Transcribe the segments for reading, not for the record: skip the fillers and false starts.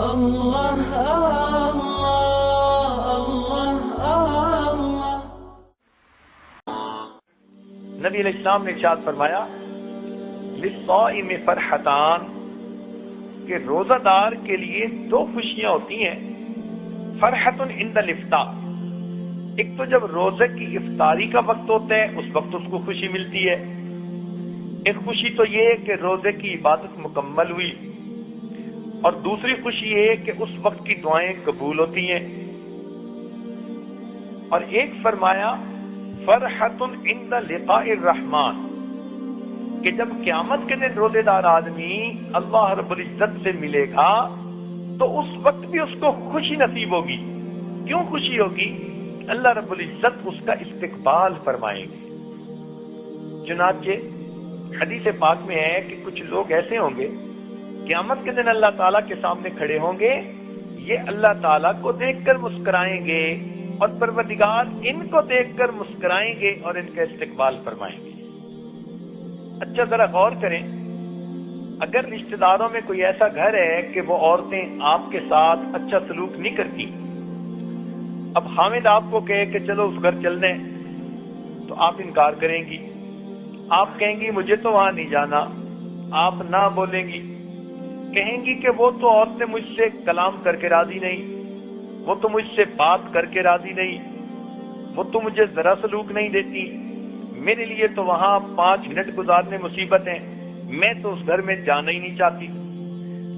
اللہ اللہ اللہ۔ نبی علیہ السلام نے ارشاد فرمایا للصائم فرحتان، کہ روزہ دار کے لیے دو خوشیاں ہوتی ہیں۔ فرحت عند الافطار، ایک تو جب روزے کی افطاری کا وقت ہوتا ہے اس وقت اس کو خوشی ملتی ہے۔ ایک خوشی تو یہ ہے کہ روزے کی عبادت مکمل ہوئی، اور دوسری خوشی یہ ہے کہ اس وقت کی دعائیں قبول ہوتی ہیں۔ اور ایک فرمایا فرحت عند لقاء الرحمن، کہ جب قیامت کے دن روزے دار آدمی اللہ رب العزت سے ملے گا تو اس وقت بھی اس کو خوشی نصیب ہوگی۔ کیوں خوشی ہوگی؟ اللہ رب العزت اس کا استقبال فرمائیں گے۔ چنانچہ حدیث پاک میں ہے کہ کچھ لوگ ایسے ہوں گے قیامت کے دن اللہ تعالیٰ کے سامنے کھڑے ہوں گے، یہ اللہ تعالیٰ کو دیکھ کر مسکرائیں گے اور پروردگار ان کو دیکھ کر مسکرائیں گے اور ان کا استقبال فرمائیں گے۔ اچھا ذرا غور کریں، اگر رشتہ داروں میں کوئی ایسا گھر ہے کہ وہ عورتیں آپ کے ساتھ اچھا سلوک نہیں کرتی، اب حامد آپ کو کہے کہ چلو اس گھر چل دیں تو آپ انکار کریں گی، آپ کہیں گی مجھے تو وہاں نہیں جانا، آپ نہ بولیں گی، کہیں گی کہ وہ تو عورتیں مجھ سے کلام کر کے راضی نہیں، وہ تو مجھ سے بات کر کے راضی نہیں، وہ تو مجھے ذرا سلوک نہیں دیتی، میرے لیے تو وہاں 5 منٹ گزارنے مصیبت ہیں، میں تو اس گھر میں جانا ہی نہیں چاہتی۔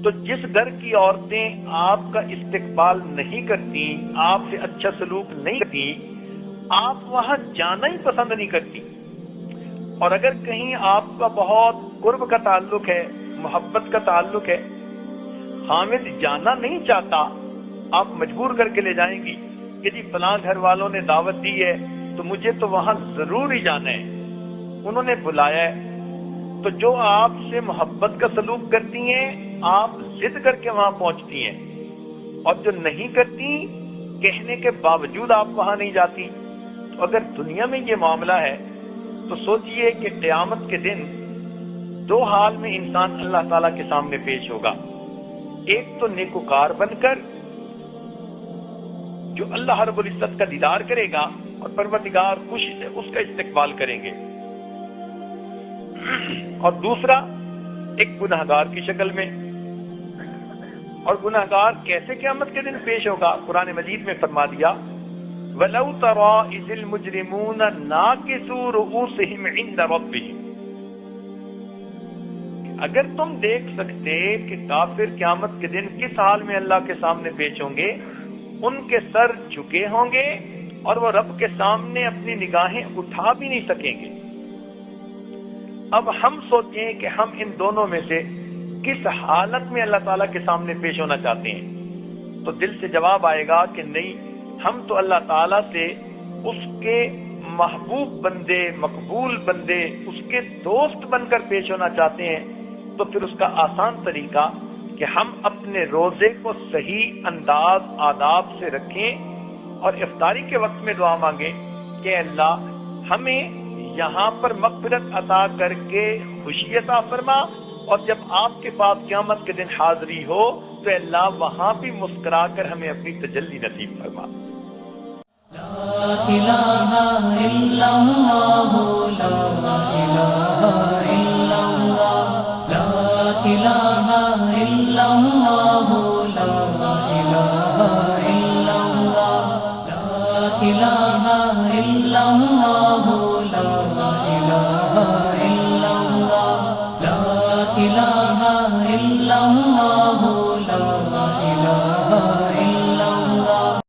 تو جس گھر کی عورتیں آپ کا استقبال نہیں کرتی، آپ سے اچھا سلوک نہیں کرتی، آپ وہاں جانا ہی پسند نہیں کرتی۔ اور اگر کہیں آپ کا بہت قرب کا تعلق ہے، محبت کا تعلق ہے، حامد جانا نہیں چاہتا، آپ مجبور کر کے لے جائیں گی کہ جی فلاں گھر والوں نے دعوت دی ہے تو مجھے تو وہاں ضرور ہی جانا ہے، انہوں نے بلایا ہے۔ تو جو آپ سے محبت کا سلوک کرتی ہیں آپ ضد کر کے وہاں پہنچتی ہیں، اور جو نہیں کرتی کہنے کے باوجود آپ وہاں نہیں جاتی۔ تو اگر دنیا میں یہ معاملہ ہے تو سوچئے کہ قیامت کے دن 2 حال میں انسان اللہ تعالیٰ کے سامنے پیش ہوگا، ایک تو نیکوکار بن کر جو اللہ رب العزت کا دیدار کرے گا اور پروردگار خوشی سے اس کا استقبال کریں گے، اور دوسرا ایک گناہگار کی شکل میں۔ اور گناہگار کیسے قیامت کے دن پیش ہوگا؟ قرآن مجید میں فرما دیا وَلَوْ تَرَىٰ إِذِ الْمُجْرِمُونَ نَاكِسُو رُءُوسِهِمْ عِندَ رَبِّهِمْ، اگر تم دیکھ سکتے کہ کافر قیامت کے دن کس حال میں اللہ کے سامنے پیش ہوں گے، ان کے سر جھکے ہوں گے اور وہ رب کے سامنے اپنی نگاہیں اٹھا بھی نہیں سکیں گے۔ اب ہم سوچیں کہ ہم ان دونوں میں سے کس حالت میں اللہ تعالیٰ کے سامنے پیش ہونا چاہتے ہیں، تو دل سے جواب آئے گا کہ نہیں، ہم تو اللہ تعالیٰ سے اس کے محبوب بندے، مقبول بندے، اس کے دوست بن کر پیش ہونا چاہتے ہیں۔ تو پھر اس کا آسان طریقہ کہ ہم اپنے روزے کو صحیح انداز آداب سے رکھیں اور افطاری کے وقت میں دعا مانگیں کہ اللہ ہمیں یہاں پر مغفرت عطا کر کے خوشی عطا فرما، اور جب آپ کے پاس قیامت کے دن حاضری ہو تو اللہ وہاں بھی مسکرا کر ہمیں اپنی تجلی نصیب فرما۔ لا الہ الا اللہ، لا الہ الا اللہ، لا الہ الا اللہ، لا الہ الا اللہ، لا الہ الا اللہ، لا الہ الا اللہ، لا الہ الا اللہ۔